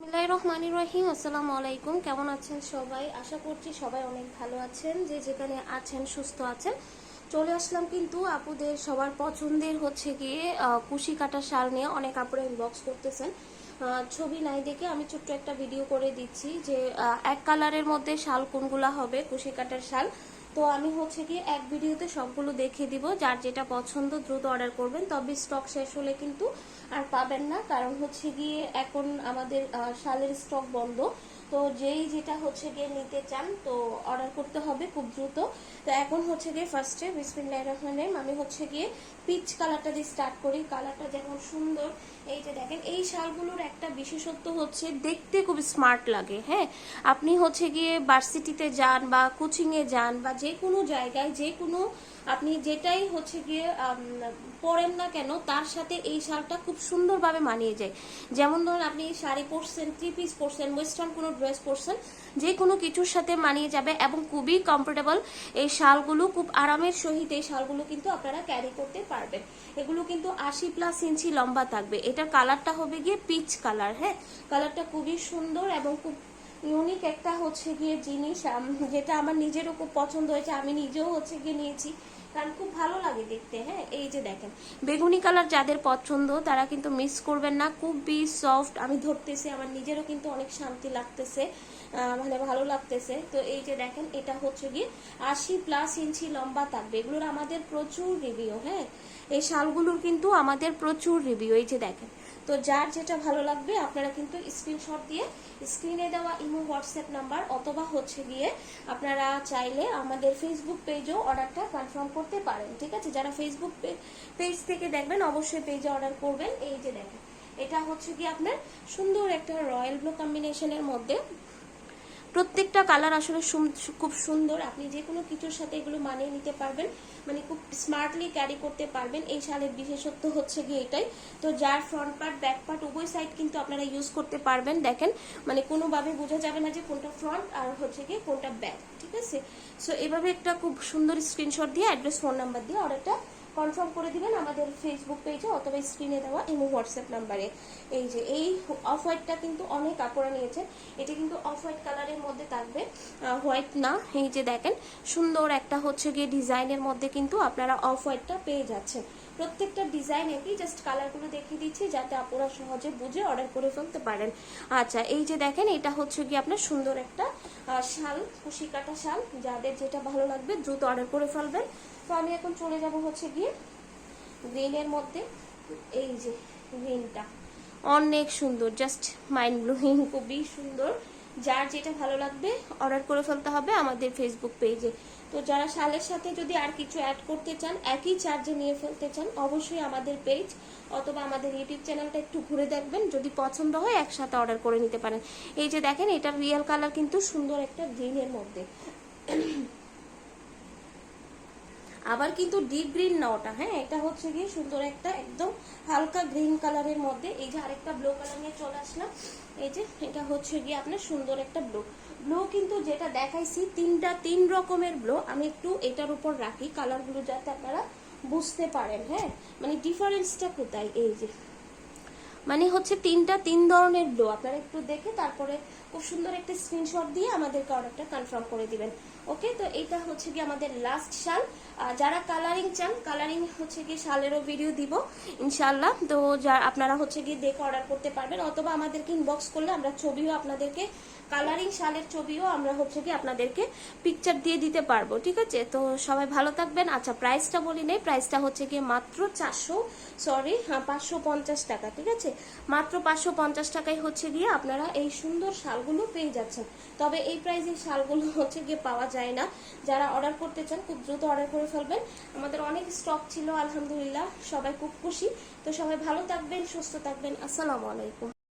বিসমিল্লাহির রহমানির রহিম। আসসালামু আলাইকুম। কেমন আছেন সবাই? আশা করছি সবাই অনেক ভালো আছেন, যে যেখানে আছেন সুস্থ আছেন। চলে আসলাম কিন্তু আপুদের সবার পছন্দের হচ্ছে গিয়ে কুশি কাটা শাল নিয়ে। অনেক আপুরা ইনবক্স করতেছেন, ছবি নাই দেখে আমি ছোট্ট একটা ভিডিও করে দিচ্ছি যে এক কালারের মধ্যে শাল কোনগুলা হবে, কুশি কাটার শাল। তো আমি হচ্ছে গিয়ে এক ভিডিওতে সবগুলো দেখিয়ে দিব। যার যেটা পছন্দ দ্রুত অর্ডার করবেন, তবে স্টক শেষ হলে কিন্তু আর পাবেন না, কারণ হচ্ছে গিয়ে এখন আমাদের শালের স্টক বন্ধ। তো যেই যেটা হচ্ছে গিয়ে নিতে চান তো অর্ডার করতে হবে খুব দ্রুত। তো এখন হচ্ছে গিয়ে ফার্স্টে বিসমিল্লাহির রহমানির রহিম আমি হচ্ছে গিয়ে পিচ কালারটা দিয়ে স্টার্ট করি। কালারটা যেমন সুন্দর, এই যে দেখেন এই শালগুলোর একটা বিশেষত্ব হচ্ছে দেখতে খুব স্মার্ট লাগে। হ্যাঁ, আপনি হচ্ছে গিয়ে ভার্সিটিতে যান বা কোচিংয়ে যান বা যে কোনো জায়গায় যে কোনো আপনি যেটাই হচ্ছে গিয়ে পরেন না কেন, তার সাথে এই শালটা খুব সুন্দরভাবে মানিয়ে যায়। যেমন ধরুন আপনি শাড়ি পরছেন, থ্রি পিস পরছেন, ওয়েস্টার্ন কোনো ড্রেস পরছেন, যে কোনো কিছুর সাথে মানিয়ে যাবে এবং খুবই কমফোর্টেবল। এই শালগুলো খুব আরামের সহিত এই শালগুলো কিন্তু আপনারা ক্যারি করতে পারবেন। এগুলো কিন্তু 80+ ইঞ্চি লম্বা থাকবে। এটার কালারটা হবে গিয়ে পিচ কালার। হ্যাঁ, কালারটা খুবই সুন্দর এবং খুব ইউনিক একটা হচ্ছে গিয়ে জিনিস, যেটা আমার নিজেরও খুব পছন্দ হয়েছে। আমি নিজেও হচ্ছে গিয়ে নিয়েছি, কারণ খুব ভালো লাগে দেখতে। হ্যাঁ, এই যে দেখেন বেগুনি কালার যাদের পছন্দ তারা কিন্তু মিস করবেন না, খুবই সফট। আমি ধরতেছি, আমার নিজেরও কিন্তু অনেক শান্তি লাগতেছে, মানে ভালো লাগতেছে। তো এই যে দেখেন এটা হচ্ছে গিয়ে 80+ ইঞ্চি লম্বা থাকবে। এগুলোর আমাদের প্রচুর রিভিউ। হ্যাঁ, এই শালগুলোর কিন্তু আমাদের প্রচুর রিভিউ। এই যে দেখেন, তো যার যেটা ভালো লাগবে আপনারা কিন্তু স্ক্রিনশট দিয়ে স্ক্রিনে দেওয়া ইমো হোয়াটসঅ্যাপ নাম্বার অথবা হচ্ছে গিয়ে আপনারা চাইলে আমাদের ফেসবুক পেজেও অর্ডারটা কনফার্ম করতে পারেন। ঠিক আছে, যারা ফেসবুক পেজ থেকে দেখবেন অবশ্যই পেজে অর্ডার করবেন। এই যে দেখেন এটা হচ্ছে গিয়ে আপনার সুন্দর একটা রয়্যাল ব্লু কম্বিনেশনের মধ্যে। প্রত্যেকটা কালার আসলে খুব সুন্দর। আপনি যে কোনো কিছুর সাথে এগুলো মানিয়ে নিতে পারবেন, মানে খুব স্মার্টলি ক্যারি করতে পারবেন। এই শালের বিশেষত্ব হচ্ছে গিয়ে এটাই। তো যার ফ্রন্ট পার্ট ব্যাক পার্ট উভয় সাইড কিন্তু আপনারা ইউজ করতে পারবেন। দেখেন মানে কোনোভাবে বোঝা যাবে না যে কোনটা ফ্রন্ট আর হচ্ছে গিয়ে কোনটা ব্যাক। ঠিক আছে, সো এভাবে একটা খুব সুন্দর স্ক্রিনশট দিয়ে অ্যাড্রেস ফোন নাম্বার দিয়ে অর্ডারটা কনফার্ম করে দিবেন আমাদের ফেসবুক পেজে অথবা স্ক্রিনে দেওয়া ইমো হোয়াটসঅ্যাপ নাম্বারে। এই যে এই অফ হোয়াইটটা কিন্তু অনেক কাপড়া নিয়েছে। এটা কিন্তু অফ হোয়াইট কালারের মধ্যে থাকবে, হোয়াইট না। এই যে দেখেন সুন্দর একটা হচ্ছে গিয়ে ডিজাইনের মধ্যে কিন্তু আপনারা অফ হোয়াইটটা পেয়ে যাচ্ছেন। প্রত্যেকটা ডিজাইন একই, জাস্ট কালারগুলো দেখিয়ে দিচ্ছি যাতে আপনারা সহজে বুঝে অর্ডার করে ফেলতে পারেন। আচ্ছা, এই যে দেখেন এটা হচ্ছে গিয়ে আপনার সুন্দর একটা শাল, কুশি কাটা শাল। যাদের যেটা ভালো লাগবে দ্রুত অর্ডার করে ফেলবেন। তো আমি এখন চলে যাব হচ্ছে গিয়ে গ্রিনের মধ্যে। এই যে গ্রিনটা অনেক সুন্দর, জাস্ট মাইন্ড ব্লোয়িং, খুবই সুন্দর। যার যেটা ভালো লাগবে অর্ডার করে ফেলতে হবে আমাদের ফেসবুক পেজে। তো যারা শালের সাথে যদি আর কিছু অ্যাড করতে চান, একই চার্জে নিয়ে ফেলতে চান, অবশ্যই আমাদের পেজ অথবা আমাদের ইউটিউব চ্যানেলটা একটু ঘুরে দেখবেন। যদি পছন্দ হয় একসাথে অর্ডার করে নিতে পারেন। এই যে দেখেন এটার রিয়েল কালার কিন্তু সুন্দর একটা গ্রিনের মধ্যে, আবার কিন্তু ডিপ গ্রিন না ওটা। হ্যাঁ, এটা হচ্ছে গিয়ে সুন্দর একটা একদম হালকা গ্রিন কালারের মধ্যে। এই যে আরেকটা ব্লু কালার নিয়ে চলে আসলাম। এই যে এটা হচ্ছে গিয়ে আপনার সুন্দর একটা ব্লু। ব্লু কিন্তু যেটা দেখাইছি তিন রকমের ব্লু। আমি একটু এটার উপর রাখি কালারগুলো যাতে আপনারা বুঝতে পারেন। হ্যাঁ, মানে ডিফারেন্সটা কোথায়। এই যে মানে হচ্ছে তিন ধরনের ব্লু। আপনারা একটু দেখে তারপরে খুব সুন্দর একটা স্ক্রিনশট দিয়ে আমাদেরকে অর্ডারটা কনফার্ম করে দিবেন। ওকে, তো এটা হচ্ছে কি আমাদের লাস্ট শাল। যারা কালারিং চান, কালারিং হচ্ছে কি শালেরও ভিডিও দিব ইনশাল্লাহ। তো আপনারা হচ্ছে গিয়ে দেখে অর্ডার করতে পারবেন অথবা আমাদেরকে ইনবক্স করলে আমরা ছবিও আপনাদেরকে, কালারিং শালের ছবিও আমরা হচ্ছে কি আপনাদেরকে পিকচার দিয়ে দিতে পারবো। ঠিক আছে, তো সবাই ভালো থাকবেন। আচ্ছা, প্রাইসটা বলি নেই, প্রাইসটা হচ্ছে গিয়ে মাত্র 550 টাকা। ঠিক আছে, মাত্র 550 টাকায় হচ্ছে গিয়ে আপনারা এই সুন্দর শালগুলো পেয়ে যাচ্ছেন। তবে এই প্রাইসে শালগুলো হচ্ছে গিয়ে পাওয়া যায় না। যারা অর্ডার করতে চান খুব দ্রুত অর্ডার করে ফেলবেন। আমাদের অনেক স্টক ছিল আলহামদুলিল্লাহ, সবাই খুব খুশি। তো সবাই ভালো থাকবেন, সুস্থ থাকবেন। আসসালামু আলাইকুম।